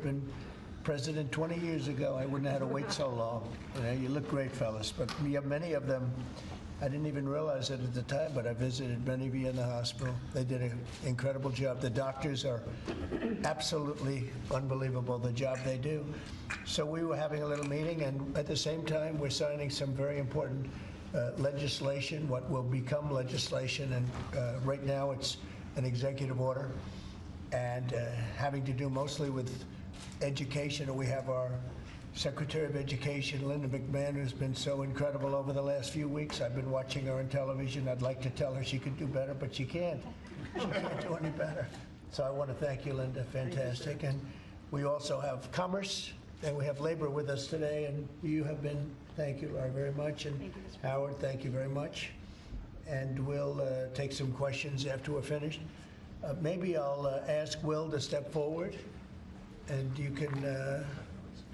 been president 20 years ago, I wouldn't have had to wait so long. You know, you look great, fellas. But we have many of them. I didn't even realize it at the time, but I visited many of you in the hospital. They did an incredible job. The doctors are absolutely unbelievable, the job they do. So we were having a little meeting, and at the same time, we're signing some very important legislation, what will become legislation, and right now it's an executive order, and having to do mostly with education. We have our Secretary of Education, Linda McMahon, who's been so incredible over the last few weeks. I've been watching her on television. I'd like to tell her she could do better, but she can't. She can't do any better. So I want to thank you, Linda. Fantastic. And we also have Commerce, and we have Labor with us today, and you have been, thank you, Laura, very much. And thank you, Mr. Howard, thank you very much. And we'll take some questions after we're finished. Maybe I'll ask Will to step forward, and you can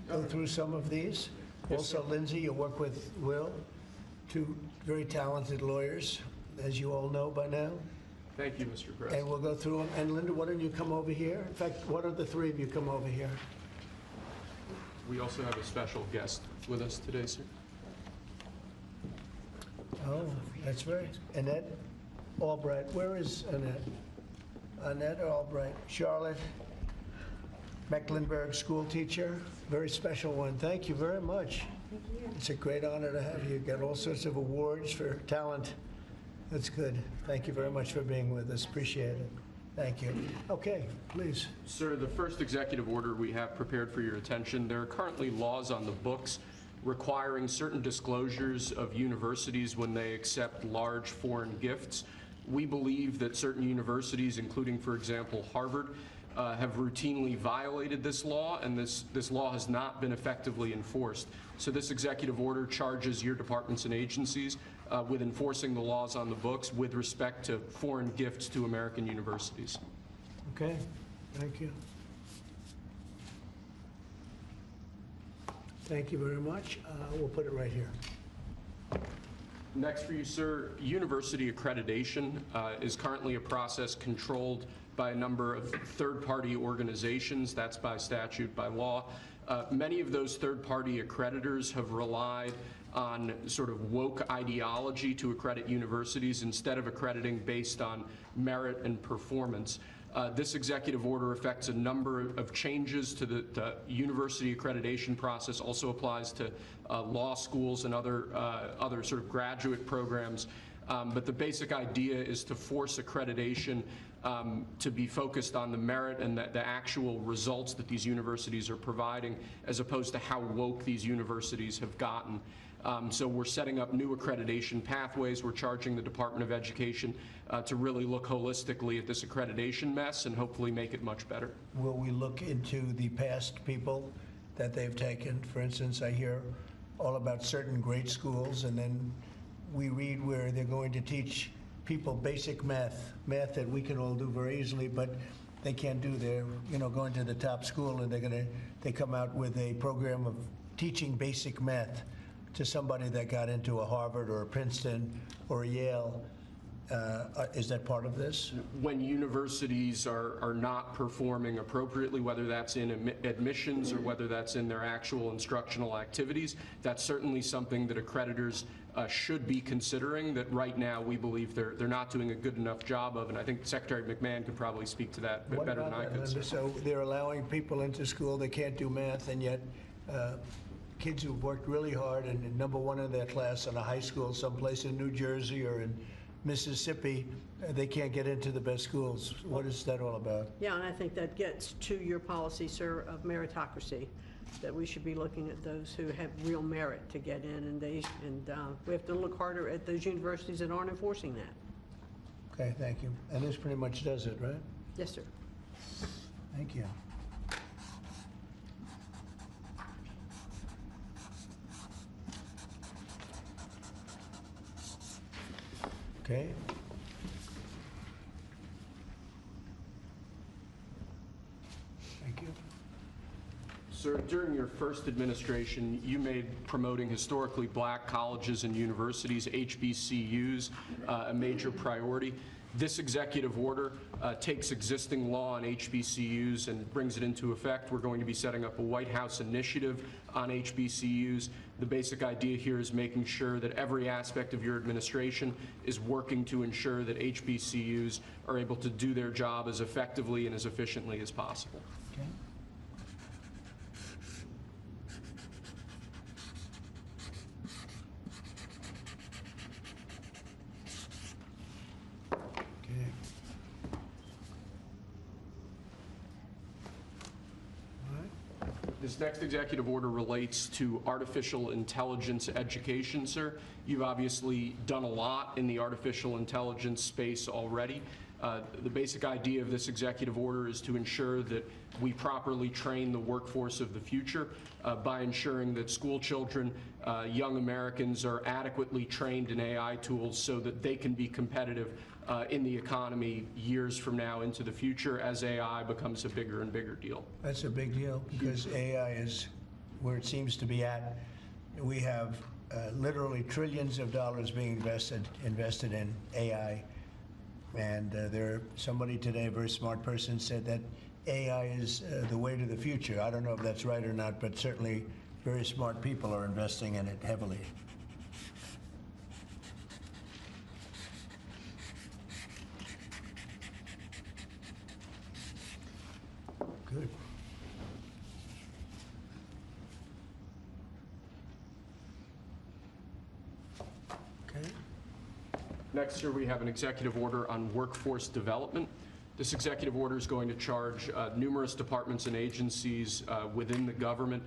go through some of these. Yes, also, sir. Lindsay, you work with Will, two very talented lawyers, as you all know by now. Thank you, Mr. President. And we'll go through them. And Linda, why don't you come over here? In fact, why don't the three of you come over here? We also have a special guest with us today, sir. Oh, that's right. Annette Albright. Where is Annette? Annette Albright. Charlotte Mecklenburg, school teacher. Very special one. Thank you very much. Thank you. It's a great honor to have you. Got all sorts of awards for talent. That's good. Thank you very much for being with us. Appreciate it. Thank you. Okay, please. Sir, the first executive order we have prepared for your attention, there are currently laws on the books requiring certain disclosures of universities when they accept large foreign gifts. We believe that certain universities, including, for example, Harvard, have routinely violated this law, and this law has not been effectively enforced. So this executive order charges your departments and agencies with enforcing the laws on the books with respect to foreign gifts to American universities. Okay, thank you. Thank you very much. We'll put it right here. Next for you, sir, university accreditation is currently a process controlled by a number of third-party organizations. That's by statute, by law. Many of those third-party accreditors have relied on sort of woke ideology to accredit universities instead of accrediting based on merit and performance. This executive order affects a number of changes to the university accreditation process, also applies to law schools and other sort of graduate programs. But the basic idea is to force accreditation to be focused on the merit and the actual results that these universities are providing, as opposed to how woke these universities have gotten. So we're setting up new accreditation pathways. We're charging the Department of Education to really look holistically at this accreditation mess and hopefully make it much better. Will we look into the past people that they've taken? For instance, I hear all about certain great schools, and then we read where they're going to teach people basic math that we can all do very easily, but they can't do. They're, going to the top school, and they come out with a program of teaching basic math to somebody that got into a Harvard or a Princeton or a Yale. Is that part of this? When universities are not performing appropriately, whether that's in admissions or whether that's in their actual instructional activities, that's certainly something that accreditors should be considering, that right now we believe they're not doing a good enough job of, and I think Secretary McMahon could probably speak to that better than I could. So they're allowing people into school that can't do math, and yet kids who've worked really hard and number one in their class in a high school someplace in New Jersey or in Mississippi, they can't get into the best schools. What is that all about? Yeah, and I think that gets to your policy, sir, of meritocracy, that we should be looking at those who have real merit to get in, and we have to look harder at those universities that aren't enforcing that. Okay, thank you. And this pretty much does it, right? Yes, sir. Thank you. Okay. Thank you. Sir, during your first administration, you made promoting historically black colleges and universities, HBCUs, a major priority. This executive order takes existing law on HBCUs and brings it into effect. We're going to be setting up a White House initiative on HBCUs. The basic idea here is making sure that every aspect of your administration is working to ensure that HBCUs are able to do their job as effectively and as efficiently as possible. Okay. Okay. All right. This next executive order relates to artificial intelligence education, sir. You've obviously done a lot in the artificial intelligence space already. The basic idea of this executive order is to ensure that we properly train the workforce of the future by ensuring that school children, young Americans are adequately trained in AI tools so that they can be competitive in the economy years from now into the future as AI becomes a bigger and bigger deal. That's a big deal because AI is where it seems to be at. We have literally trillions of dollars being invested in AI. And somebody today, a very smart person, said that AI is the way to the future. I don't know if that's right or not, but certainly very smart people are investing in it heavily. Good. Okay. Next, sir, we have an executive order on workforce development. This executive order is going to charge numerous departments and agencies within the government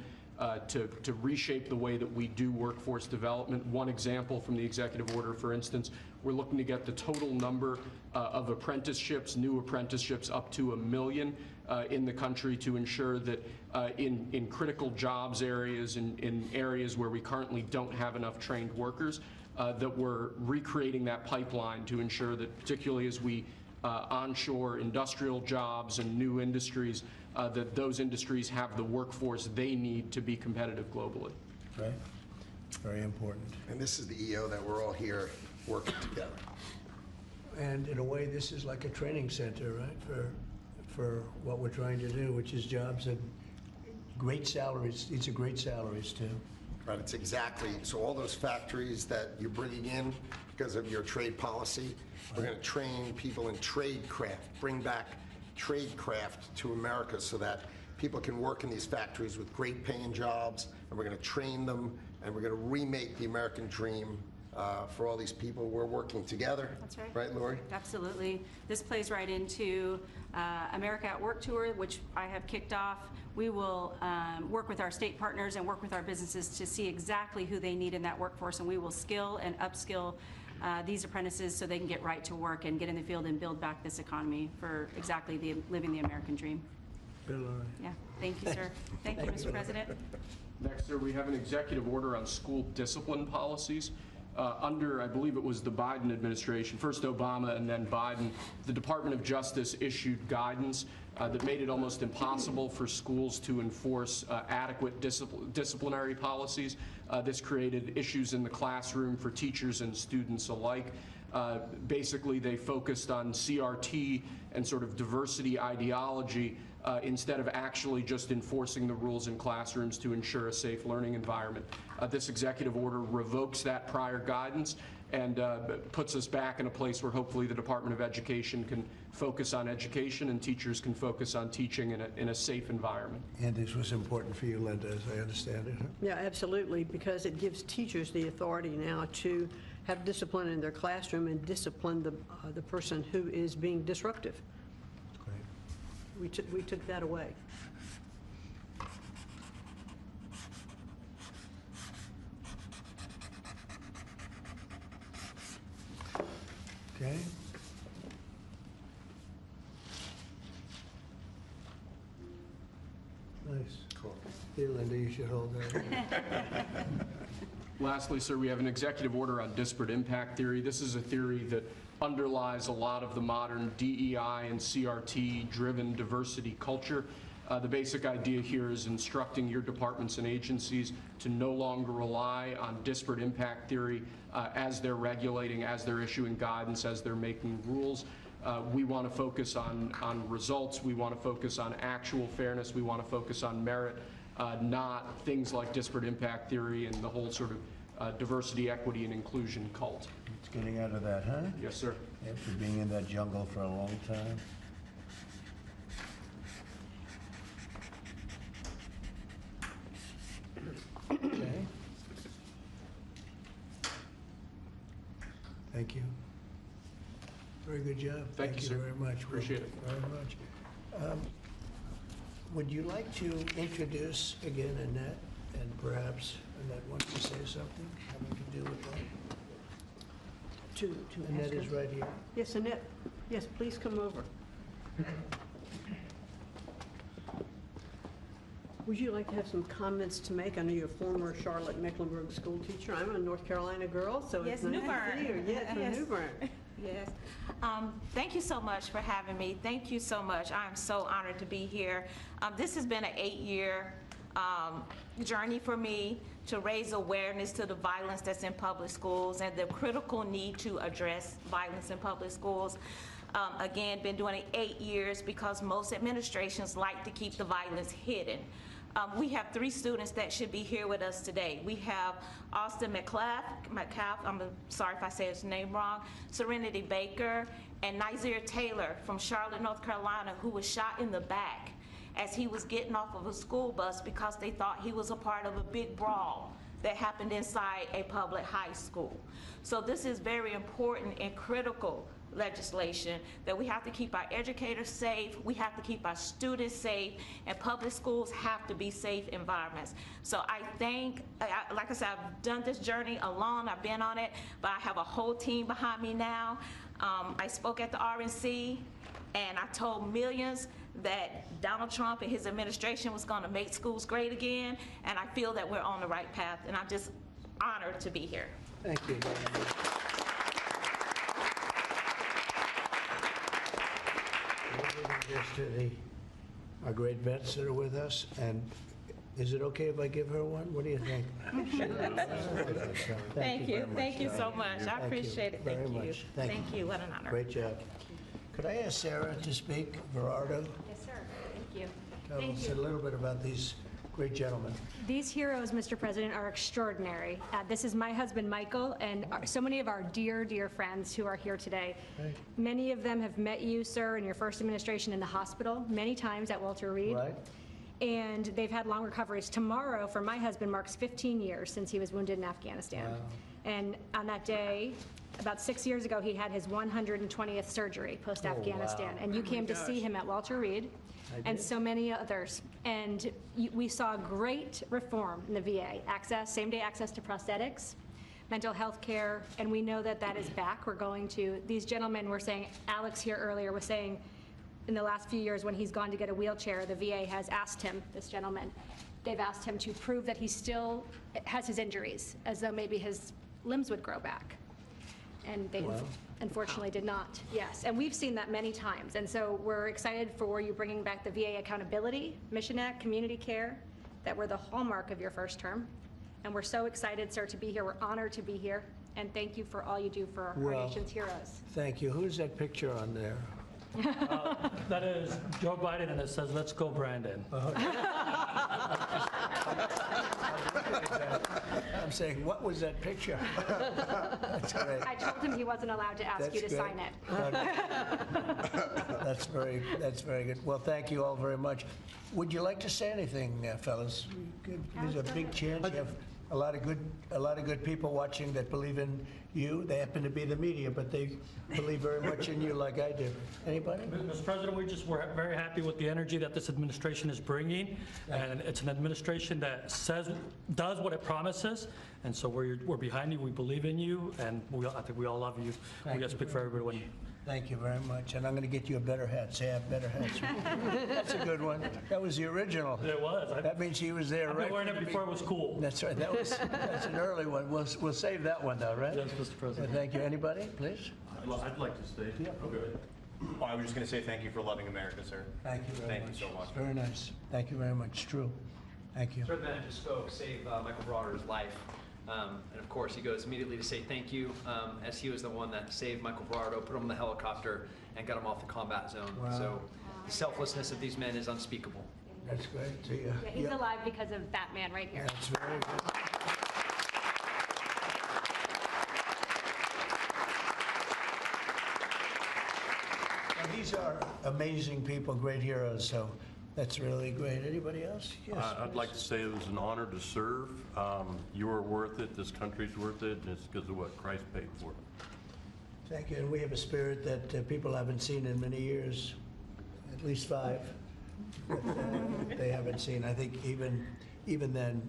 to reshape the way that we do workforce development. One example from the executive order, for instance, we're looking to get the total number of apprenticeships, new apprenticeships, up to 1 million in the country to ensure that in critical jobs areas, in areas where we currently don't have enough trained workers, that we're recreating that pipeline to ensure that, particularly as we onshore industrial jobs and new industries, that those industries have the workforce they need to be competitive globally. Right. Very important. And this is the EO that we're all here working together. And in a way, this is like a training center, right, for what we're trying to do, which is jobs at great salaries. These are great salaries, too. Right, it's exactly, so all those factories that you're bringing in because of your trade policy, we're going to train people in trade craft, bring back trade craft to America so that people can work in these factories with great paying jobs, and we're going to train them, and we're going to remake the American dream for all these people. We're working together. That's right. Right, Lori? Absolutely. This plays right into America at Work Tour, which I have kicked off. We will work with our state partners and work with our businesses to see exactly who they need in that workforce, and we will skill and upskill these apprentices so they can get right to work and get in the field and build back this economy for exactly living the American dream. Bill, Laurie. Yeah. Thank you, sir. Thank you, Mr. President. Next, sir, we have an executive order on school discipline policies. Under, I believe it was the Biden administration, first Obama and then Biden, the Department of Justice issued guidance that made it almost impossible for schools to enforce adequate disciplinary policies. This created issues in the classroom for teachers and students alike. Basically, they focused on CRT and sort of diversity ideology instead of actually just enforcing the rules in classrooms to ensure a safe learning environment. This executive order revokes that prior guidance and puts us back in a place where hopefully the Department of Education can focus on education and teachers can focus on teaching in a safe environment. And this was important for you, Linda, as I understand it. Yeah, absolutely, because it gives teachers the authority now to have discipline in their classroom and discipline the person who is being disruptive. Great. We took that away. Okay. Nice. Cool. Here, Linda, you should hold that. Lastly, sir, we have an executive order on disparate impact theory. This is a theory that underlies a lot of the modern DEI and CRT-driven diversity culture. The basic idea here is instructing your departments and agencies to no longer rely on disparate impact theory as they're regulating, as they're issuing guidance, as they're making rules. We want to focus on results. We want to focus on actual fairness. We want to focus on merit, not things like disparate impact theory and the whole sort of diversity, equity, and inclusion cult. It's getting out of that, huh? Yes, sir. After being in that jungle for a long time. Okay. Thank you. Very good job. Thank you, sir. Very much. Appreciate it. Very much. Would you like to introduce again Annette, and perhaps Annette wants to say something having to do with that? To Annette ask is her. right here. Yes, Annette, yes, please come over. Would you like to have some comments to make? I know you're a former Charlotte Mecklenburg school teacher. I'm a North Carolina girl, so Yes, it's nice New to Bern. see you. Yes, from Yes. New Bern. Yes. Thank you so much for having me. Thank you so much. I'm so honored to be here. This has been an 8-year journey for me to raise awareness to the violence that's in public schools and the critical need to address violence in public schools. Again, been doing it 8 years because most administrations like to keep the violence hidden. We have 3 students that should be here with us today. We have Austin McCalf, I'm sorry if I say his name wrong, Serenity Baker, and Nazir Taylor from Charlotte, North Carolina, who was shot in the back as he was getting off of a school bus because they thought he was a part of a big brawl that happened inside a public high school. So this is very important and critical legislation that we have to keep our educators safe, we have to keep our students safe, and public schools have to be safe environments. So I think, like I said, I've done this journey alone, I've been on it, but I have a whole team behind me now. I spoke at the RNC, and I told millions that Donald Trump and his administration was going to make schools great again, and I feel that we're on the right path, and I'm just honored to be here. Thank you very much. We're giving this to our great vets that are with us, and is it okay if I give her one? What do you think? Thank you. Thank you so much. I Thank you appreciate it. very Thank you. much. Thank you. Thank you. What an honor. Great job. Could I ask Sarah to speak, Gerardo? Yes, sir. Thank you. Tell Thank us you. a little bit about these great gentlemen. These heroes, Mr. President, are extraordinary. This is my husband, Michael, and so many of our dear, dear friends who are here today. Right. Many of them have met you, sir, in your first administration in the hospital, many times at Walter Reed. Right. And they've had long recoveries. Tomorrow, for my husband, marks 15 years since he was wounded in Afghanistan. Wow. And on that day, about 6 years ago, he had his 120th surgery post-Afghanistan. Oh, wow. And you came to see him at Walter Reed. And so many others. And we saw great reform in the VA, same-day access to prosthetics, mental health care, and we know that that is back. We're going to, these gentlemen were saying, Alex here earlier was saying, in the last few years when he's gone to get a wheelchair, the VA has asked him, this gentleman, they've asked him to prove that he still has his injuries, as though maybe his limbs would grow back. And they unfortunately did not. Yes, and we've seen that many times. And so we're excited for you bringing back the VA Accountability, Mission Act, Community Care, that were the hallmark of your first term. And we're so excited, sir, to be here. We're honored to be here. And thank you for all you do for our Well, nation's heroes. Thank you. Who's that picture on there? That is Joe Biden, and it says, "Let's go, Brandon." I'm saying, what was that picture? That's great. I told him he wasn't allowed to ask you to That's sign great. it. That's very good. Well, thank you all very much. Would you like to say anything, fellas? There's a big chance. You have a lot of good people watching that believe in you. They happen to be the media, but they believe very much in you like I do. Anybody? Mr. President, we're very happy with the energy that this administration is bringing, and it's an administration that does what it promises, and so we're behind you. We believe in you, and I think we all love you. We got to speak for everyone. Thank you very much. And I'm going to get you a better hat. Say I have better hats. That's a good one. That was the original. It was. That means he was there I've right been wearing from it the before it was cool. That's right. That's an early one. We'll save that one though, right? Yes, Mr. President. Thank you. Anybody, please? Well, I'd like to stay. Yeah. Okay. Oh, I was just going to say thank you for loving America, sir. Thank you very much. Thank you so much. Very nice. Thank you very much. True. Thank you. Sir, the man who spoke saved Michael Broder's life. And of course, he goes immediately to say thank you, as he was the one that saved Michael Broder, put him in the helicopter, and got him off the combat zone. Wow. So the selflessness of these men is unspeakable. That's great. See ya. Yeah, he's alive because of that man right here. That's very good. And these are amazing people, great heroes, so that's really great. Anybody else? Yes. I'd like to say it was an honor to serve. You are worth it, this country's worth it, and it's because of what Christ paid for. Thank you. And we have a spirit that people haven't seen in many years, at least 5. That they haven't seen. I think even then,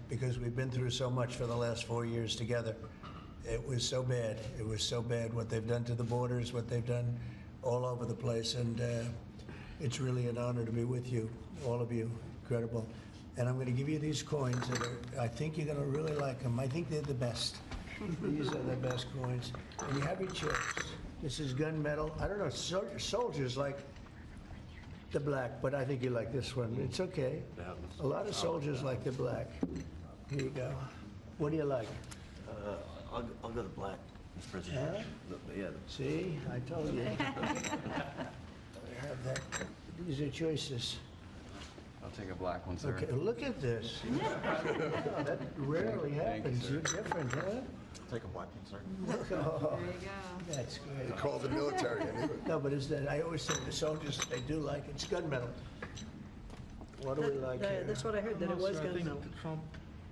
because we've been through so much for the last 4 years together, it was so bad. It was so bad what they've done to the borders, what they've done all over the place, and it's really an honor to be with you, all of you. Incredible. And I'm going to give you these coins that are, I think you're going to really like them. I think they're the best. These are the best coins. And you have your choice. This is gunmetal. I don't know, soldiers like the black, but I think you like this one. It's okay. A lot of soldiers like the black. Here you go. What do you like? I'll go to black, Mr. President. Huh? Yeah. See, I told you. I have that. These are choices. I'll take a black one, sir. Okay, look at this. Oh, that rarely happens. You're different, huh? I'll take a black one, sir. Oh, There you go. that's great. You call the military anyway. No, but is that, I always say the soldiers, they do like it. It's gunmetal. What do we like here? That's what I heard, that it was gunmetal.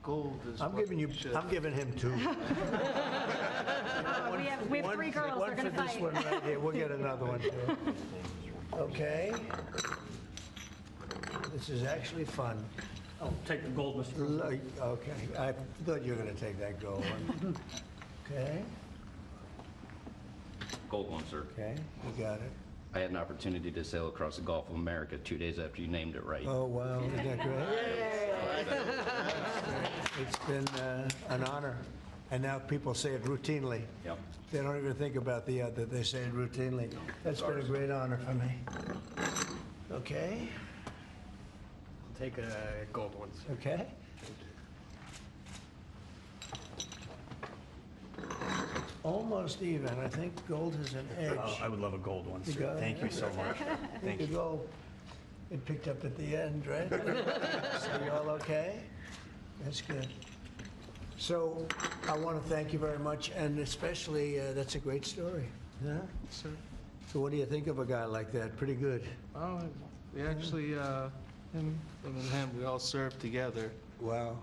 Gold is. I'm giving him 2. We have 3 girls, One they're for gonna this fight. one right here. We'll get another one too. Okay. This is actually fun. I'll take the gold, Mr. President. Okay, I thought you were gonna take that gold one. Okay, Gold one, sir. okay, you got it. I had an opportunity to sail across the Gulf of America 2 days after you named it right. Oh, wow, isn't that great? It's been an honor, and now people say it routinely. Yep. They don't even think about the other, they say it routinely. That's been a great honor for me. Okay, Take a gold one, sir. okay. Almost even, I think gold has an edge. Oh, I would love a gold one, You sir. got it? Thank you so much. Thank The you. gold, it picked up at the end, right? So you all okay? That's good. So I want to thank you very much, and especially, that's a great story. Yeah? Sir. So what do you think of a guy like that? Pretty good. Oh, we actually, him and him, we all served together. Wow.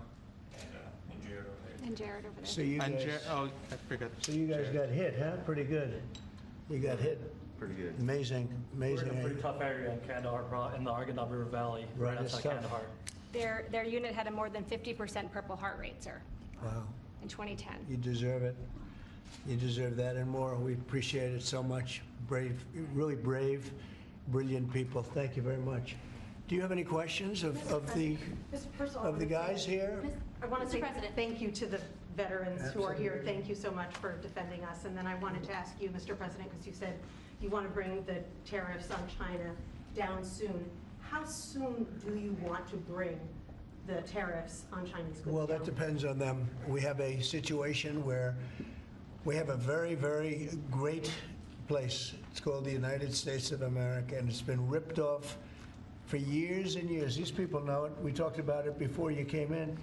And Jared over there. So you And guys, oh, I forgot. so you guys got hit, huh? Pretty good. You got hit. Pretty good. Amazing, We're in a amazing. pretty tough area in Kandahar, in the Arghandab River Valley, Right, right it's outside tough. Kandahar. Their unit had a more than 50% Purple Heart rate, sir, Wow. in 2010. You deserve it. You deserve that and more. We appreciate it so much. Brave, really brave, brilliant people. Thank you very much. Do you have any questions of the guys here? I want to Mr. say President. thank you to the veterans who are here. Absolutely. Thank you so much for defending us. And then I wanted to ask you, Mr. President, because you said you want to bring the tariffs on China down soon. How soon do you want to bring the tariffs on Chinese goods Well, that down? depends on them. We have a situation where we have a very, very great place. It's called the United States of America, and it's been ripped off for years and years. These people know it. We talked about it before you came in.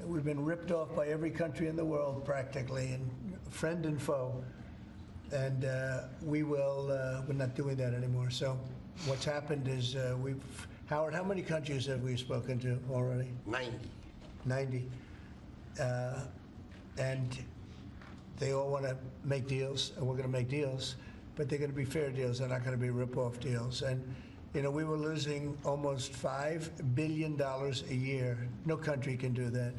We've been ripped off by every country in the world practically, and friend and foe. And we're not doing that anymore. So what's happened is Howard, how many countries have we spoken to already? 90. 90. And they all want to make deals, and we're going to make deals, but they're going to be fair deals. They're not going to be rip-off deals. And, you know, we were losing almost $5 billion a year. No country can do that.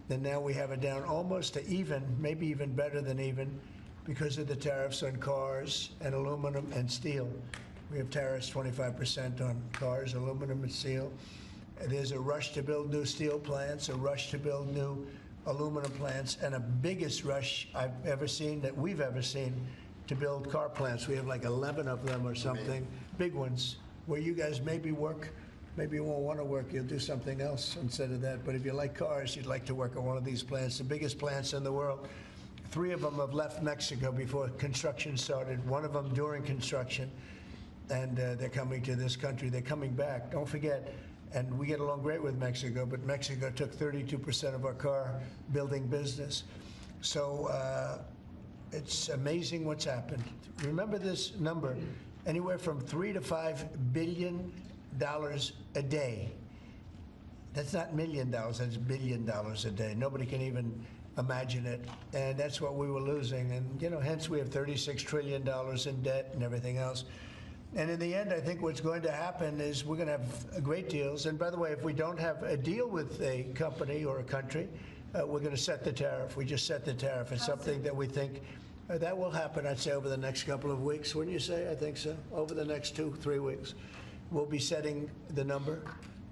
And now we have it down almost to even, maybe even better than even, because of the tariffs on cars and aluminum and steel. We have tariffs 25% on cars, aluminum and steel. There's a rush to build new steel plants, a rush to build new aluminum plants, and a biggest rush I've ever seen, that we've ever seen, to build car plants. We have like 11 of them or something, big ones, where you guys maybe work. Maybe you won't want to work, you'll do something else instead of that. But if you like cars, you'd like to work at one of these plants, the biggest plants in the world. 3 of them have left Mexico before construction started, 1 of them during construction, and they're coming to this country. They're coming back. Don't forget, and we get along great with Mexico, but Mexico took 32% of our car building business. So it's amazing what's happened. Remember this number, anywhere from $3 to $5 billion a day. That's not $1 million, that's $1 billion a day. Nobody can even imagine it. And that's what we were losing. And, you know, hence we have $36 trillion in debt and everything else. And in the end, I think what's going to happen is we're going to have great deals. And by the way, if we don't have a deal with a company or a country, we're going to set the tariff. We just set the tariff. It's something that we think that will happen, I'd say, over the next couple of weeks. Wouldn't you say? I think so. Over the next 2-3 weeks. We'll be setting the number,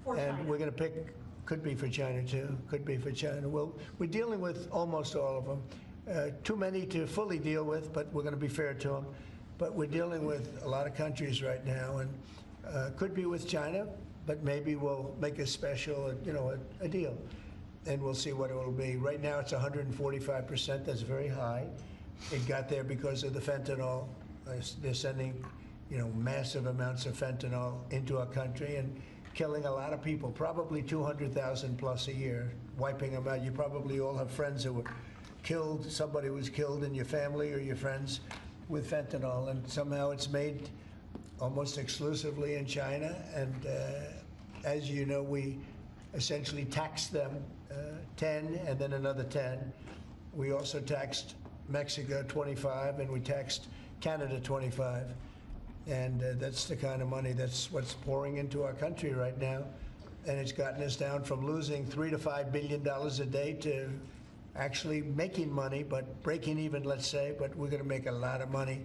and we're going to pick, could be for China too, could be for China. We're dealing with almost all of them. Too many to fully deal with, but we're going to be fair to them. But we're dealing with a lot of countries right now, and could be with China, but maybe we'll make a special, you know, a deal, and we'll see what it will be. Right now it's 145%, that's very high. It got there because of the fentanyl. They're sending, you know, massive amounts of fentanyl into our country and killing a lot of people, probably 200,000 plus a year, wiping them out. You probably all have friends who were killed, somebody was killed in your family or your friends with fentanyl, and somehow it's made almost exclusively in China. And as you know, we essentially taxed them 10 and then another 10. We also taxed Mexico 25, and we taxed Canada 25. And that's the kind of money, that's what's pouring into our country right now. And it's gotten us down from losing $3 to $5 billion a day to actually making money, but breaking even, let's say, but we're going to make a lot of money.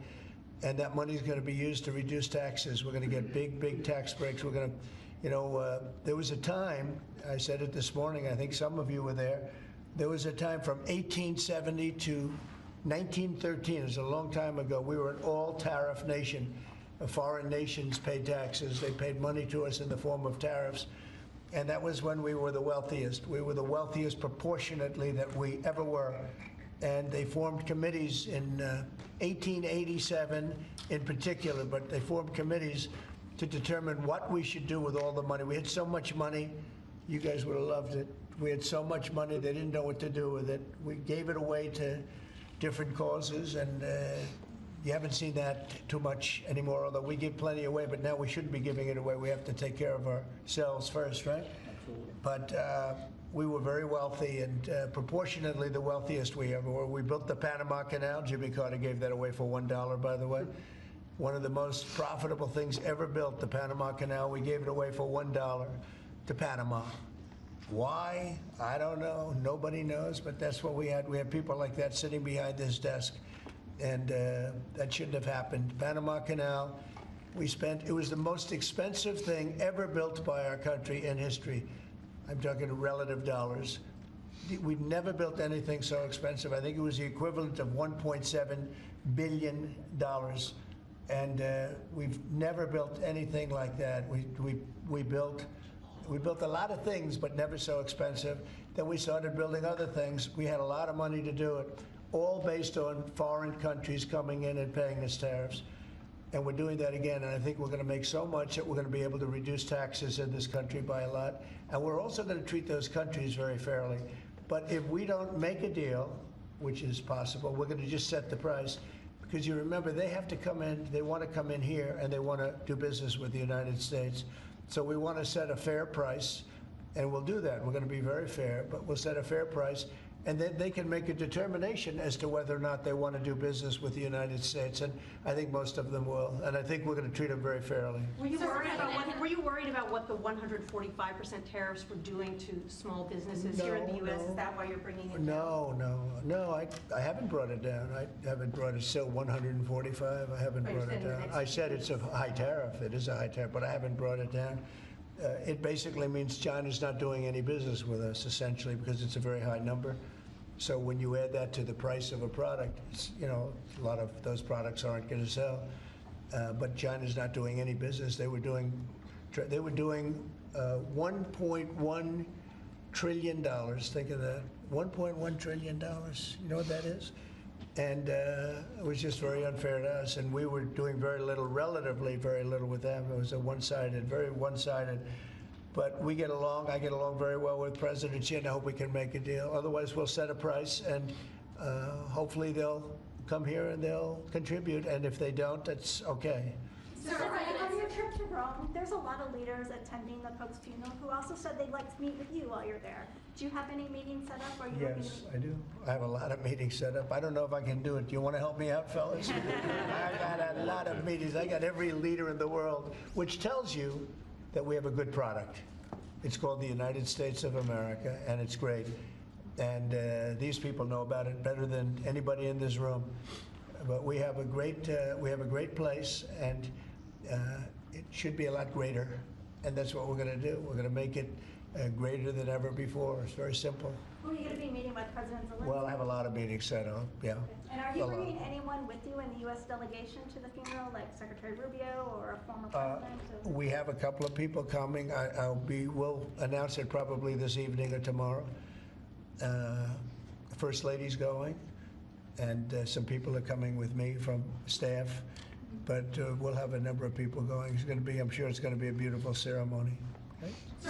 And that money is going to be used to reduce taxes. We're going to get big tax breaks. We're going to, you know, there was a time, I said it this morning, I think some of you were there was a time from 1870 to 1913, it was a long time ago, we were an all-tariff nation. Foreign nations paid taxes. They paid money to us in the form of tariffs. And that was when we were the wealthiest. We were the wealthiest proportionately that we ever were. And they formed committees in 1887 in particular, but they formed committees to determine what we should do with all the money. We had so much money, you guys would have loved it. We had so much money, they didn't know what to do with it. We gave it away to different causes, and you haven't seen that too much anymore, although we give plenty away, but now we shouldn't be giving it away. We have to take care of ourselves first, right? Absolutely. But we were very wealthy, and proportionately the wealthiest we ever were. We built the Panama Canal. Jimmy Carter gave that away for $1, by the way. One of the most profitable things ever built, the Panama Canal. We gave it away for $1 to Panama. Why? I don't know. Nobody knows, but that's what we had. We had people like that sitting behind this desk. And that shouldn't have happened. Panama Canal, it was the most expensive thing ever built by our country in history. I'm talking relative dollars. We've never built anything so expensive. I think it was the equivalent of $1.7 billion. And we've never built anything like that. We built a lot of things, but never so expensive. Then we started building other things. We had a lot of money to do it, all based on foreign countries coming in and paying us tariffs. And we're doing that again, and I think we're going to make so much that we're going to be able to reduce taxes in this country by a lot. And we're also going to treat those countries very fairly. But if we don't make a deal, which is possible, we're going to just set the price. Because you remember, they have to come in, they want to come in here, and they want to do business with the United States. So we want to set a fair price, and we'll do that. We're going to be very fair, but we'll set a fair price. And then they can make a determination as to whether or not they want to do business with the United States. And I think most of them will. And I think we're going to treat them very fairly. Were you worried about what the 145% tariffs were doing to small businesses here in the U.S.? Is that why you're bringing it down? No, I haven't brought it down. I haven't brought it, still 145. I haven't brought it down. I said it's a high tariff. It is a high tariff, but I haven't brought it down. It basically means China's not doing any business with us, essentially, because it's a very high number. So when you add that to the price of a product, you know, a lot of those products aren't going to sell. But China's not doing any business. They were doing $1.1 trillion. Think of that, $1.1 trillion. You know what that is? And it was just very unfair to us. And we were doing very little, relatively very little with them. It was a one-sided, very one-sided. But we get along. I get along very well with President Xi, and I hope we can make a deal. Otherwise, we'll set a price, and hopefully they'll come here and they'll contribute. And if they don't, that's okay. So on your trip to Rome, there's a lot of leaders attending the Pope's funeral who also said they'd like to meet with you while you're there. Do you have any meetings set up? Or are you looking to Yes, meet? I do. I have a lot of meetings set up. I don't know if I can do it. Do you want to help me out, fellas? I got a lot of meetings. I got every leader in the world, which tells you that we have a good product. It's called the United States of America, and it's great. And these people know about it better than anybody in this room. But we have a great place, and it should be a lot greater. And that's what we're going to do. We're going to make it greater than ever before. It's very simple. Who are you going to be meeting with, President Zelensky? Well, I have a lot of meetings set up, yeah. And are you A lot. bringing anyone with you in the U.S. delegation to the funeral, like Secretary Rubio or a former president? We have a couple of people coming. We'll announce it probably this evening or tomorrow. First Lady's going, and some people are coming with me from staff. But we'll have a number of people going. It's going to be, I'm sure it's going to be a beautiful ceremony. Okay? I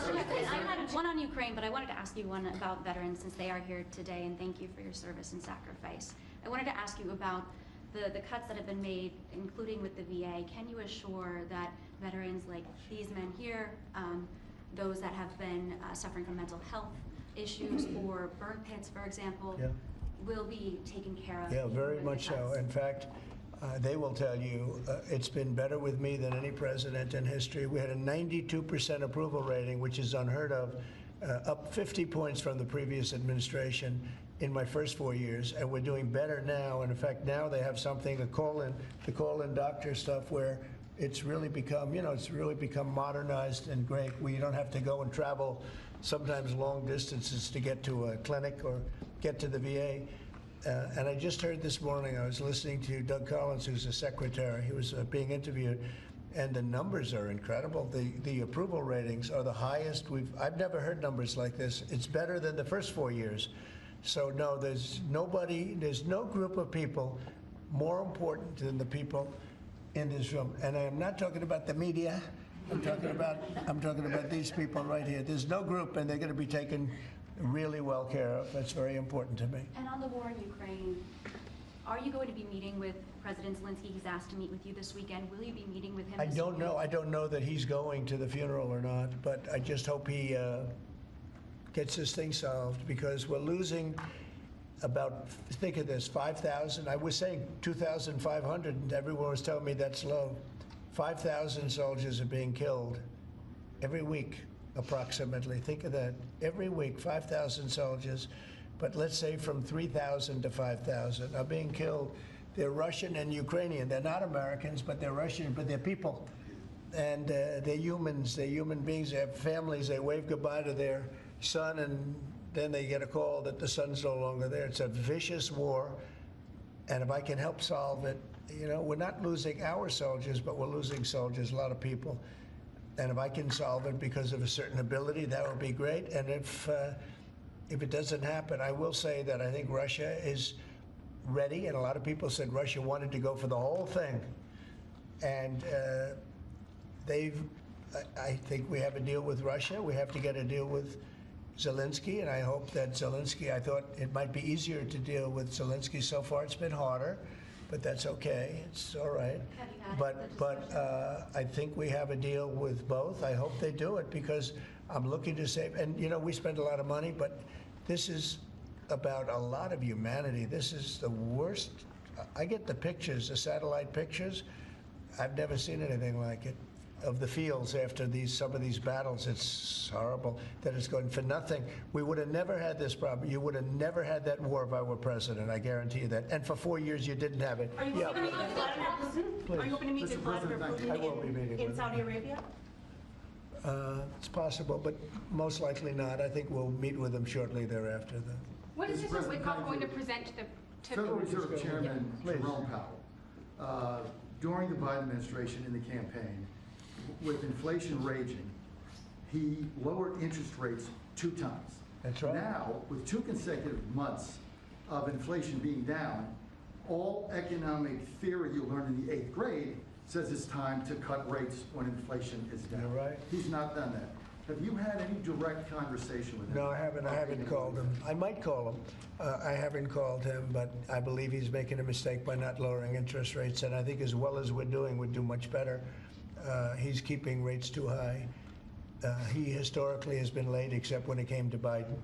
had one on Ukraine, but I wanted to ask you one about veterans since they are here today, and thank you for your service and sacrifice. I wanted to ask you about the cuts that have been made, including with the VA. Can you assure that veterans like these men here, those that have been suffering from mental health issues or burn pits, for example, will be taken care of? Yeah, very much so. In fact, they will tell you it's been better with me than any president in history. We had a 92% approval rating, which is unheard of, up 50 points from the previous administration in my first 4 years, and we're doing better now. And in fact, now they have something to call in doctor stuff where it's really become, it's really become modernized and great. We don't have to go and travel sometimes long distances to get to a clinic or get to the VA. And I just heard this morning, I was listening to Doug Collins, who's the secretary. He was being interviewed, and the numbers are incredible. The approval ratings are the highest I've never heard numbers like this. It's better than the first 4 years. So no, there's no group of people more important than the people in this room. And I am not talking about the media. I'm talking about these people right here. There's no group, and they're going to be taken really well care of. That's very important to me. And on the war in Ukraine, are you going to be meeting with President Zelensky? He's asked to meet with you this weekend. Will you be meeting with him? I don't know. I don't know that he's going to the funeral or not, but I just hope he gets this thing solved, because we're losing about, think of this, 5,000. I was saying 2,500, and everyone was telling me that's low. 5,000 soldiers are being killed every week, approximately. Think of that. Every week, 5,000 soldiers, but let's say from 3,000 to 5,000 are being killed. They're Russian and Ukrainian. They're not Americans, but they're Russian, but they're people. And they're humans. They're human beings. They have families. They wave goodbye to their son, and then they get a call that the son's no longer there. It's a vicious war, and if I can help solve it, we're not losing our soldiers, but we're losing soldiers, a lot of people. And if I can solve it because of a certain ability, that would be great. And if it doesn't happen, I will say that I think Russia is ready, and a lot of people said Russia wanted to go for the whole thing. And I think we have a deal with Russia. We have to get a deal with Zelensky, and I hope that Zelensky, I thought it might be easier to deal with Zelensky. So far it's been harder, but that's okay. It's all right. But I think we have a deal with both. I hope they do it, because I'm looking to save. And, we spend a lot of money, but this is about a lot of humanity. This is the worst. I get the pictures, the satellite pictures. I've never seen anything like it, of the fields after some of these battles. It's horrible that it's going for nothing. We would have never had this problem. You would have never had that war if I were president. I guarantee you that. And for 4 years, you didn't have it. Are you hoping to meet with Vladimir Putin? Are you hoping to meet with Vladimir Putin I will be meeting with in him. Saudi Arabia? It's possible, but most likely not. I think we'll meet with him shortly thereafter, though. What is Mr. Mr. President, Wickoff thank going to you. present to the Federal Reserve Chairman Please. Jerome Powell, during the Biden administration in the campaign, with inflation raging, he lowered interest rates 2 times. That's right. Now, with 2 consecutive months of inflation being down, all economic theory you learned in the 8th grade says it's time to cut rates when inflation is down. You're right. He's not done that. Have you had any direct conversation with him? No, I haven't called him. I might call him. I haven't called him, but I believe he's making a mistake by not lowering interest rates, and I think as well as we're doing, we'd do much better. He's keeping rates too high. He historically has been late, except when it came to Biden.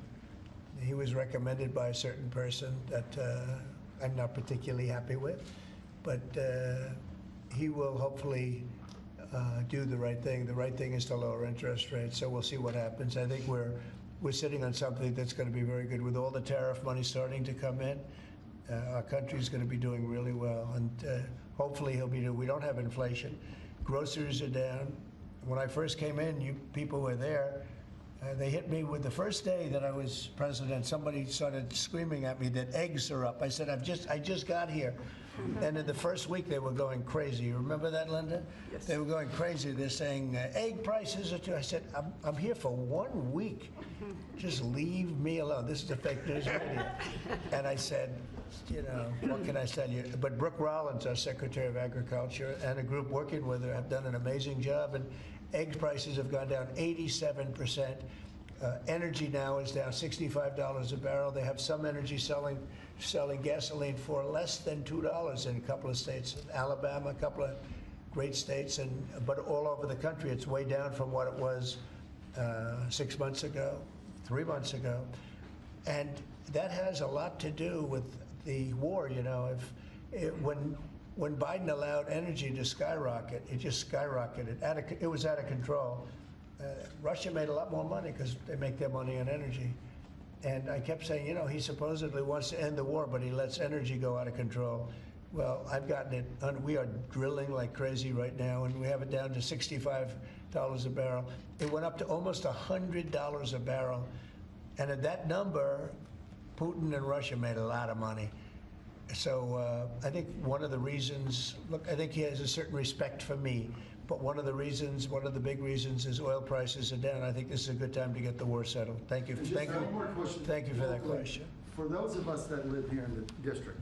He was recommended by a certain person that I'm not particularly happy with, but he will hopefully do the right thing. The right thing is to lower interest rates, so we'll see what happens. I think we're sitting on something that's going to be very good. With all the tariff money starting to come in, our country's going to be doing really well, and hopefully he'll be doing. We don't have inflation. Groceries are down. When I first came in, you people were there. They hit me with the first day that I was president. Somebody started screaming at me that eggs are up. I said, I just got here. And in the first week, they were going crazy. You remember that, Linda? Yes. They were going crazy. They're saying, egg prices are too. I said, I'm here for 1 week. Just leave me alone. This is a fake news radio. And I said, you know, what can I tell you? But Brooke Rollins, our Secretary of Agriculture, and a group working with her have done an amazing job. And egg prices have gone down 87%. Energy now is down $65 a barrel. They have some energy selling gasoline for less than $2 in a couple of states. Alabama, a couple of great states, but all over the country, it's way down from what it was 6 months ago, 3 months ago. And that has a lot to do with the war. You know, when Biden allowed energy to skyrocket, it just skyrocketed. It was out of control. Russia made a lot more money because they make their money on energy. And I kept saying, you know, he supposedly wants to end the war, but he lets energy go out of control. Well, I've gotten it. We are drilling like crazy right now, and we have it down to $65 a barrel. It went up to almost $100 a barrel. And at that number, Putin and Russia made a lot of money. So I think one of the reasons, look, I think he has a certain respect for me, but one of the big reasons is oil prices are down. I think this is a good time to get the war settled. Thank you. Thank you. One more question. Thank you for that question. For those of us that live here in the district,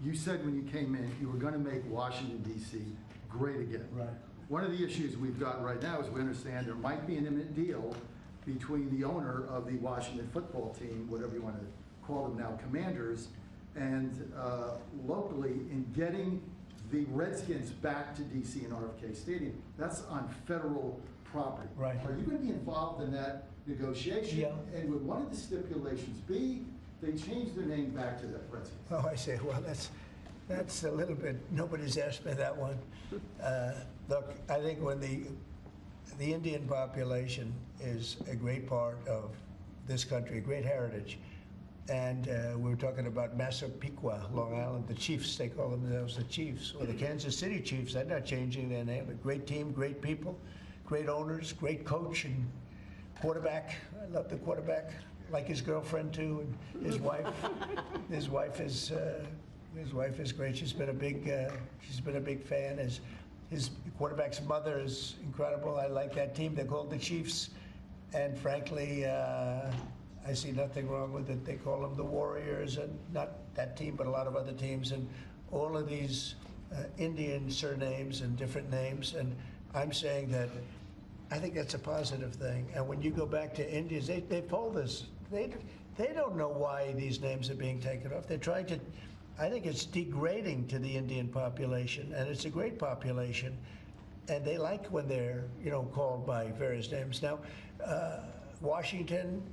you said when you came in, you were going to make Washington, D.C. great again. Right. One of the issues we've got right now is we understand there might be an imminent deal between the owner of the Washington football team, whatever you want to call them now, Commanders, and locally in getting the Redskins back to D.C. and RFK Stadium. That's on federal property. Right. Are you going to be involved in that negotiation? Yeah. And would one of the stipulations be they change their name back to the Redskins? Oh, I say, well, that's a little bit, nobody's asked me that one. Look, I think when the Indian population is a great part of this country, a great heritage. And we were talking about Massapequa, Long Island, the Chiefs, they call themselves the Chiefs, or the Kansas City Chiefs. They're not changing their name. A great team, great people, great owners, great coach and quarterback. I love the quarterback, like his girlfriend too, and his wife. His wife is great. She's been a big fan. His quarterback's mother is incredible. I like that team. They're called the Chiefs, and frankly, I see nothing wrong with it. They call them the Warriors, and not that team, but a lot of other teams, and all of these Indian surnames and different names. And I'm saying that I think that's a positive thing. And when you go back to Indians, they polled this. They don't know why these names are being taken off. They're trying to. I think it's degrading to the Indian population, and it's a great population, and they like when they're called by various names. Now, Washington.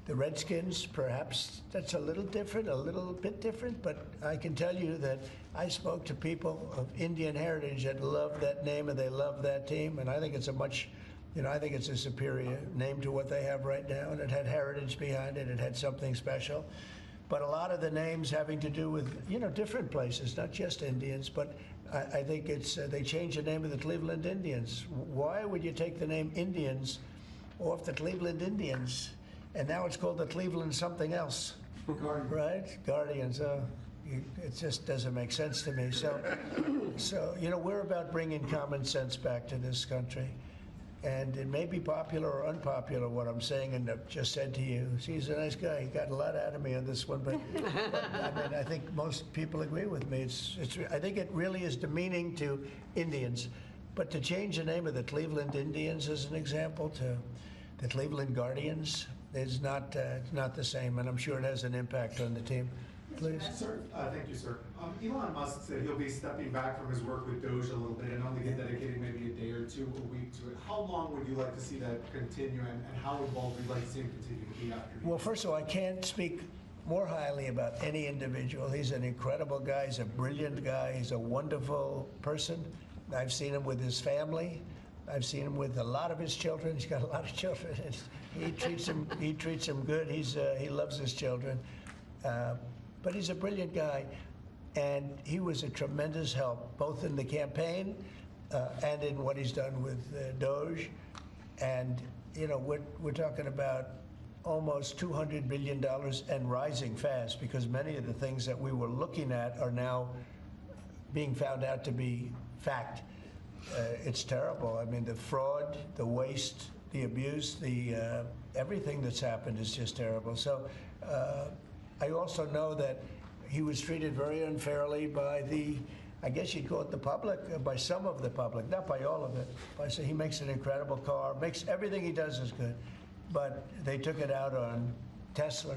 The Redskins, perhaps that's a little bit different, but I can tell you that I spoke to people of Indian heritage that love that name and they love that team, and I think it's I think it's a superior name to what they have right now, and it had heritage behind it. It had something special. But a lot of the names having to do with, different places, not just Indians, but I think they changed the name of the Cleveland Indians. Why would you take the name Indians off the Cleveland Indians? And now it's called the Cleveland something else. Right? Guardians, it just doesn't make sense to me. So, we're about bringing common sense back to this country. And it may be popular or unpopular what I'm saying and I've just said to you. He's a nice guy. He got a lot out of me on this one, but I mean, I think most people agree with me. I think it really is demeaning to Indians. But to change the name of the Cleveland Indians as an example to the Cleveland Guardians is not the same, and I'm sure it has an impact on the team. Please. Sir, thank you, sir. Elon Musk said he'll be stepping back from his work with DOGE a little bit and only dedicating maybe a day or two a week to it. How long would you like to see that continue, and how involved would you like to see him continue to be after? Well, first of all, I can't speak more highly about any individual. He's an incredible guy. He's a brilliant guy. He's a wonderful person. I've seen him with his family. I've seen him with a lot of his children. He's got a lot of children. He treats them good. He loves his children. But he's a brilliant guy, and he was a tremendous help, both in the campaign and in what he's done with DOGE. And, we're talking about almost $200 billion and rising fast, because many of the things that we were looking at are now being found out to be fact. It's terrible. I mean, the fraud, the waste, the abuse, everything that's happened is just terrible. So I also know that he was treated very unfairly by I guess you'd call it the public, by some of the public, not by all of it. He makes an incredible car, everything he does is good, but they took it out on Tesla.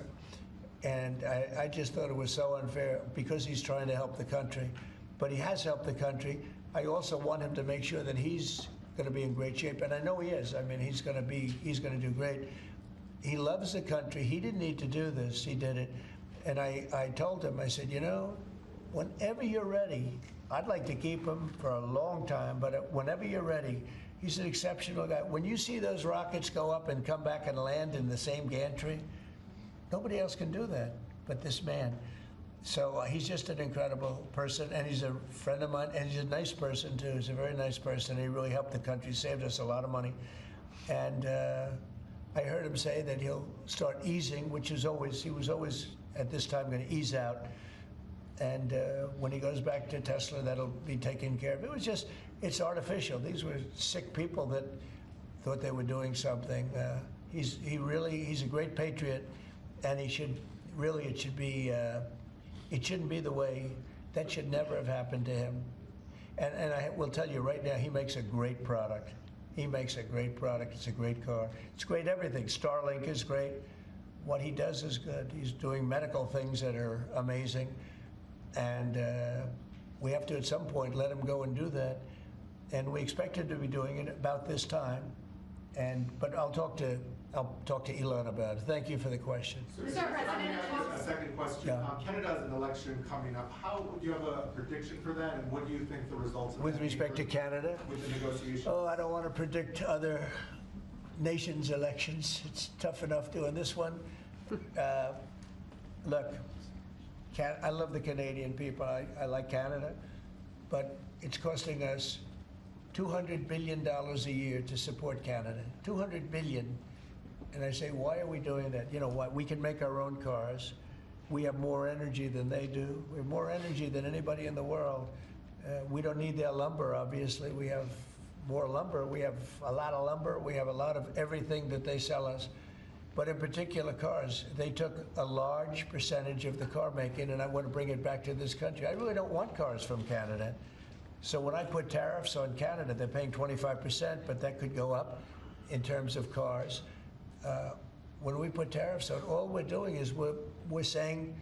And I just thought it was so unfair because he's trying to help the country. But he has helped the country. I also want him to make sure that he's going to be in great shape, and I know he is. I mean, he's going to do great. He loves the country. He didn't need to do this. He did it. And I told him, I said, whenever you're ready, I'd like to keep him for a long time, but whenever you're ready, he's an exceptional guy. When you see those rockets go up and come back and land in the same gantry, nobody else can do that but this man. So he's just an incredible person, and he's a friend of mine, and he's a nice person, too. He's a very nice person. He really helped the country, saved us a lot of money. And I heard him say that he'll start easing, he was always at this time going to ease out. And when he goes back to Tesla, that'll be taken care of. It's artificial. These were sick people that thought they were doing something. He's a great patriot, and it shouldn't be the way, that should never have happened to him. And I will tell you right now, he makes a great product. He makes a great product. It's a great car. It's great everything. Starlink is great. What he does is good. He's doing medical things that are amazing. And we have to, at some point, let him go and do that. And we expect him to be doing it about this time. But I'll talk to Elon about it. Thank you for the question. A second question. Yeah. Canada has an election coming up. Do you have a prediction for that, and what do you think the results of With that respect to Canada? with the negotiations? Oh, I don't want to predict other nations' elections. It's tough enough doing this one. Look, I love the Canadian people. I like Canada, but it's costing us $200 billion a year to support Canada. $200 billion. And I say, why are we doing that? You know what? We can make our own cars. We have more energy than they do. We have more energy than anybody in the world. We don't need their lumber, obviously. We have more lumber. We have a lot of lumber. We have a lot of everything that they sell us. But in particular cars, they took a large percentage of the car making, and I want to bring it back to this country. I really don't want cars from Canada. So when I put tariffs on Canada, they're paying 25%, but that could go up in terms of cars. When we put tariffs on, all we're doing is we're saying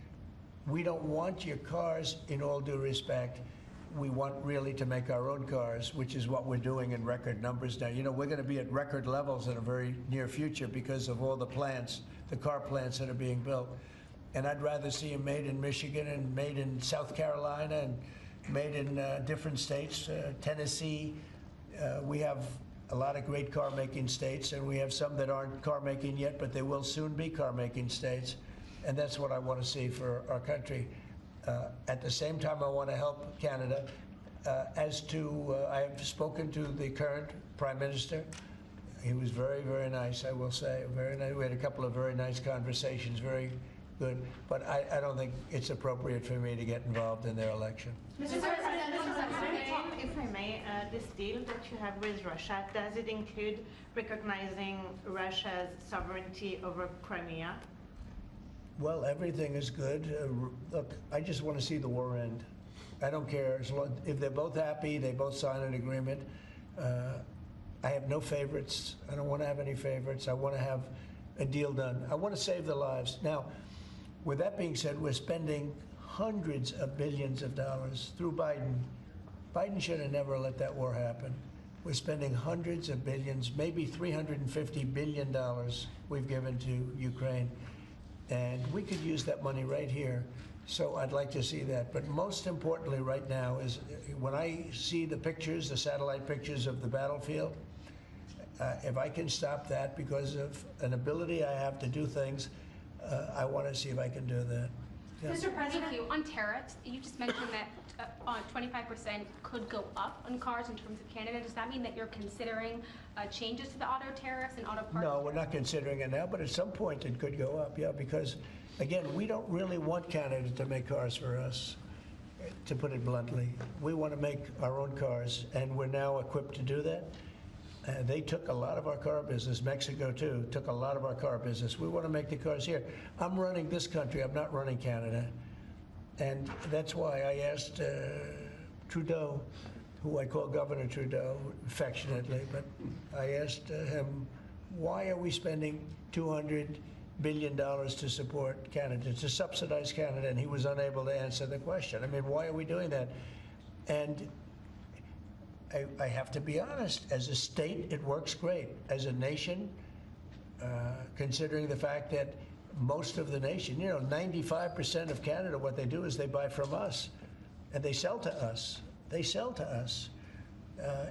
we don't want your cars in all due respect. We want really to make our own cars, which is what we're doing in record numbers now. You know, we're going to be at record levels in a very near future because of all the plants, the car plants that are being built. And I'd rather see them made in Michigan and made in South Carolina and made in different states, Tennessee. We have a lot of great car-making states, and we have some that aren't car-making yet, but they will soon be car-making states. And that's what I want to see for our country. At the same time, I want to help Canada. I have spoken to the current Prime Minister. He was very, very nice, I will say. Very nice. We had a couple of very nice conversations, very good. But I don't think it's appropriate for me to get involved in their election. Mr. President, if I may, this deal that you have with Russia, does it include recognizing Russia's sovereignty over Crimea? Well, everything is good. Look, I just want to see the war end. I don't care. If they're both happy, they both sign an agreement. I have no favorites. I don't want to have any favorites. I want to have a deal done. I want to save the lives. Now, with that being said, we're spending hundreds of billions of dollars through Biden. Biden should have never let that war happen. We're spending hundreds of billions, maybe $350 billion we've given to Ukraine. And we could use that money right here. So I'd like to see that. But most importantly right now is when I see the pictures, the satellite pictures of the battlefield, if I can stop that because of an ability I have to do things, I want to see if I can do that. Yeah. Mr. President, thank you. On tariffs, you just mentioned that 25% could go up on cars in terms of Canada. Does that mean that you're considering changes to the auto tariffs and auto parts? No, we're not considering it now, but at some point it could go up, yeah, because, again, we don't really want Canada to make cars for us, to put it bluntly. We want to make our own cars, and we're now equipped to do that. They took a lot of our car business. Mexico, too, took a lot of our car business. We want to make the cars here. I'm running this country. I'm not running Canada. And that's why I asked Trudeau, who I call Governor Trudeau affectionately, but I asked him, why are we spending $200 billion to support Canada, to subsidize Canada? And he was unable to answer the question. I mean, why are we doing that? And I have to be honest, as a state, it works great. As a nation, considering the fact that most of the nation, 95% of Canada, what they do is they buy from us and they sell to us. They sell to us.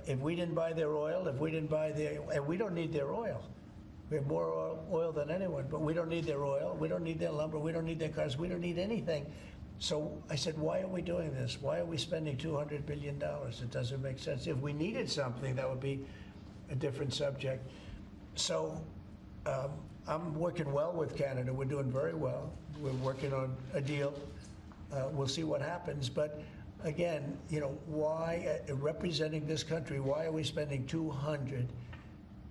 If we didn't buy their oil, and we don't need their oil. We have more oil than anyone, but we don't need their oil. We don't need their lumber. We don't need their cars. We don't need anything. So I said, why are we doing this? Why are we spending $200 billion? It doesn't make sense. If we needed something, that would be a different subject. So I'm working well with Canada. We're doing very well. We're working on a deal. We'll see what happens. But again, why, representing this country, why are we spending $200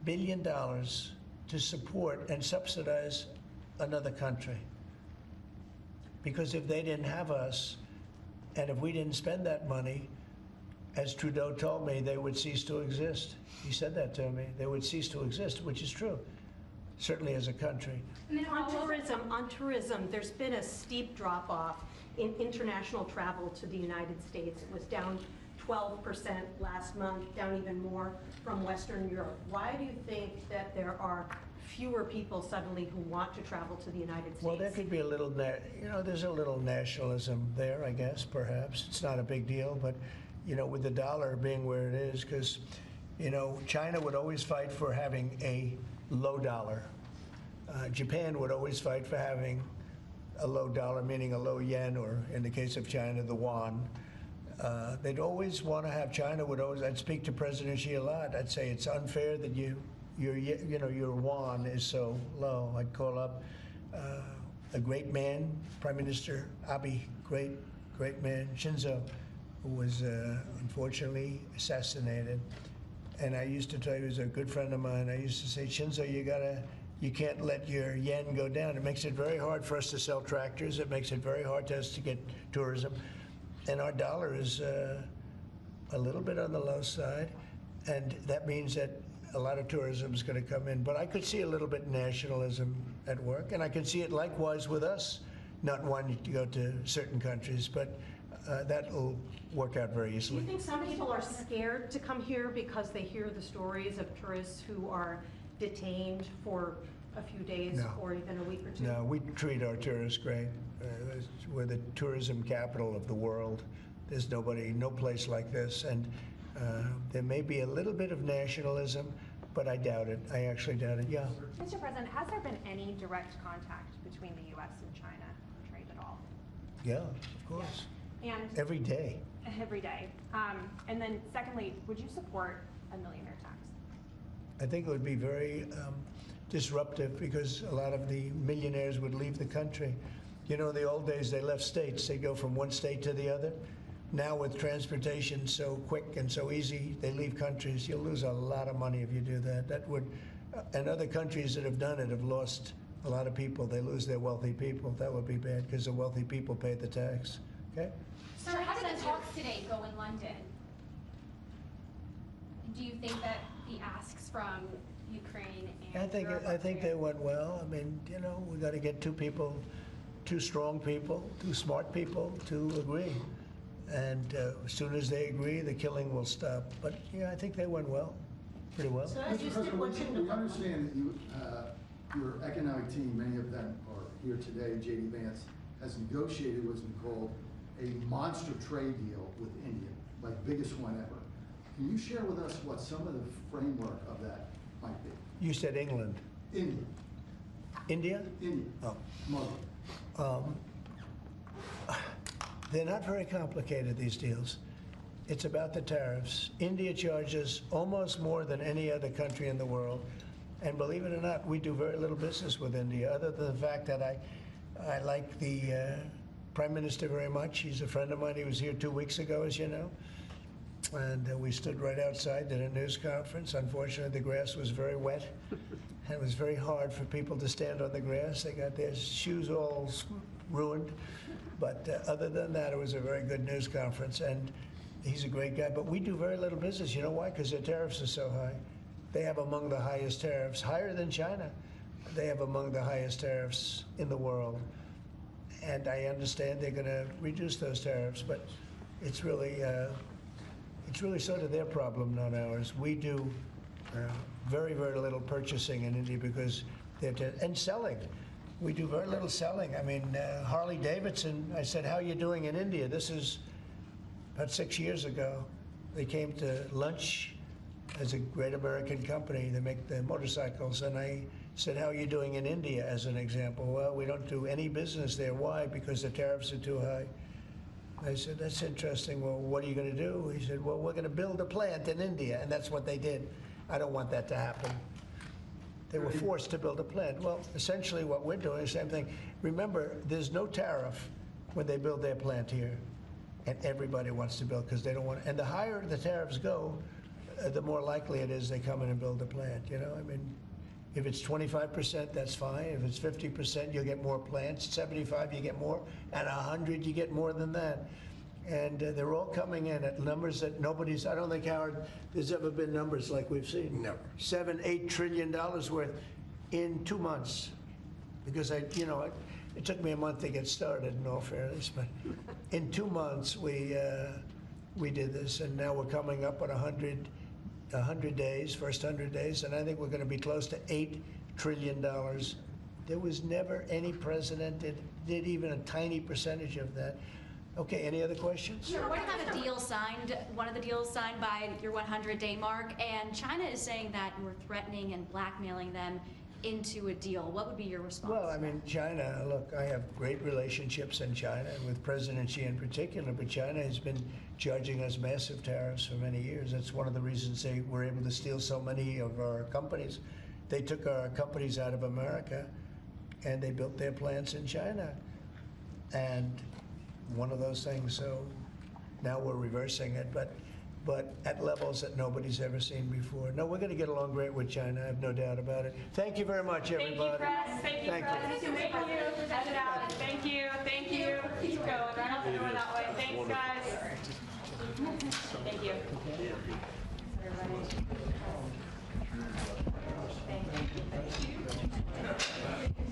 billion to support and subsidize another country? Because if they didn't have us, and if we didn't spend that money, as Trudeau told me, they would cease to exist. He said that to me. They would cease to exist, which is true, certainly as a country. And then on tourism, there's been a steep drop-off in international travel to the United States. It was down 12% last month, down even more from Western Europe. Why do you think that there are fewer people suddenly who want to travel to the United States? Well, there could be a little, there's a little nationalism there, I guess, perhaps. It's not a big deal, but, with the dollar being where it is, because, China would always fight for having a low dollar. Japan would always fight for having a low dollar, meaning a low yen, or in the case of China, the yuan. They'd always want to have, I'd speak to President Xi a lot. I'd say it's unfair that your yuan is so low. I'd call up a great man, Prime Minister Abe, great man, Shinzo, who was unfortunately assassinated. And I used to tell you, he was a good friend of mine. I used to say, Shinzo, you can't let your yen go down. It makes it very hard for us to sell tractors. It makes it very hard to us to get tourism. And our dollar is a little bit on the low side. And that means that a lot of tourism is going to come in. But I could see a little bit of nationalism at work. And I can see it likewise with us, not wanting to go to certain countries. But that will work out very Do easily. you think some people are scared to come here because they hear the stories of tourists who are detained for a few days No. or even a week or two? No, we treat our tourists great. We're the tourism capital of the world. There's no place like this. And there may be a little bit of nationalism, but I doubt it. I actually doubt it, yeah. Mr. President, has there been any direct contact between the U.S. and China trade at all? Yeah, of course. And Every day. every day. And then secondly, would you support a millionaire tax? I think it would be very disruptive because a lot of the millionaires would leave the country. You know, in the old days, they left states. They go from one state to the other. Now with transportation so quick and so easy, they leave countries. You'll lose a lot of money if you do that. That would, and other countries that have done it have lost a lot of people. They lose their wealthy people. That would be bad because the wealthy people pay the tax. Okay? Sir, how did the talks today go in London? Do you think that the asks from Ukraine and I think they went well. I mean, you know, we got to get two strong people, two smart people to agree. And as soon as they agree, the killing will stop. But yeah, I think they went well, pretty well. So as you Mr. stood President, watching we understand that you, your economic team, many of them are here today, J.D. Vance, has negotiated what's been called a monster trade deal with India, like biggest one ever. Can you share with us what some of the framework of that might be? You said England. India. India? India. Oh. Muslim. They're not very complicated, these deals. It's about the tariffs. India charges almost more than any other country in the world. And believe it or not, we do very little business with India, other than the fact that I like the Prime Minister very much. He's a friend of mine. He was here 2 weeks ago, as you know. And we stood right outside at a news conference. Unfortunately, the grass was very wet. And it was very hard for people to stand on the grass. They got their shoes all ruined. But other than that, it was a very good news conference. And he's a great guy. But we do very little business. You know why? Because their tariffs are so high. They have among the highest tariffs, higher than China. They have among the highest tariffs in the world. And I understand they're going to reduce those tariffs. But it's really sort of their problem, not ours. We do very, very little purchasing in India because and selling. We do very little selling. I mean, Harley Davidson, I said, how are you doing in India? This is about 6 years ago. They came to lunch as a great American company. They make the motorcycles. And I said, how are you doing in India, as an example? Well, we don't do any business there. Why? Because the tariffs are too high. I said, that's interesting. Well, what are you going to do? He said, well, we're going to build a plant in India. And that's what they did. I don't want that to happen. They were forced to build a plant. Well, essentially what we're doing is the same thing. Remember, there's no tariff when they build their plant here. And everybody wants to build because they don't want, and the higher the tariffs go, the more likely it is they come in and build a plant, you know? I mean, if it's 25%, that's fine. If it's 50%, you'll get more plants. 75, you get more. And 100, you get more than that. And they're all coming in at numbers that nobody's, I don't think, Howard, there's ever been numbers like we've seen. Never. $7-8 trillion worth in 2 months. Because it took me a month to get started, in all fairness, but in 2 months we did this, and now we're coming up on 100 days, first 100 days, and I think we're going to be close to $8 trillion. There was never any president that did even a tiny percentage of that. Okay, any other questions? Sure, we're going to have a deal signed, one of the deals signed by your 100-day mark, and China is saying that you were threatening and blackmailing them into a deal. What would be your response? Well, I mean, China, look, I have great relationships in China, and with President Xi in particular, but China has been charging us massive tariffs for many years. That's one of the reasons they were able to steal so many of our companies. They took our companies out of America, and they built their plants in China. And one of those things, so now we're reversing it, but at levels that nobody's ever seen before. No, we're going to get along great with China, I have no doubt about it. Thank you very much, everybody. Thank you, press. Thank you. Thank you. Thank you. Keep going. Right out the door that way. Thanks, guys. Thank you. Thank you.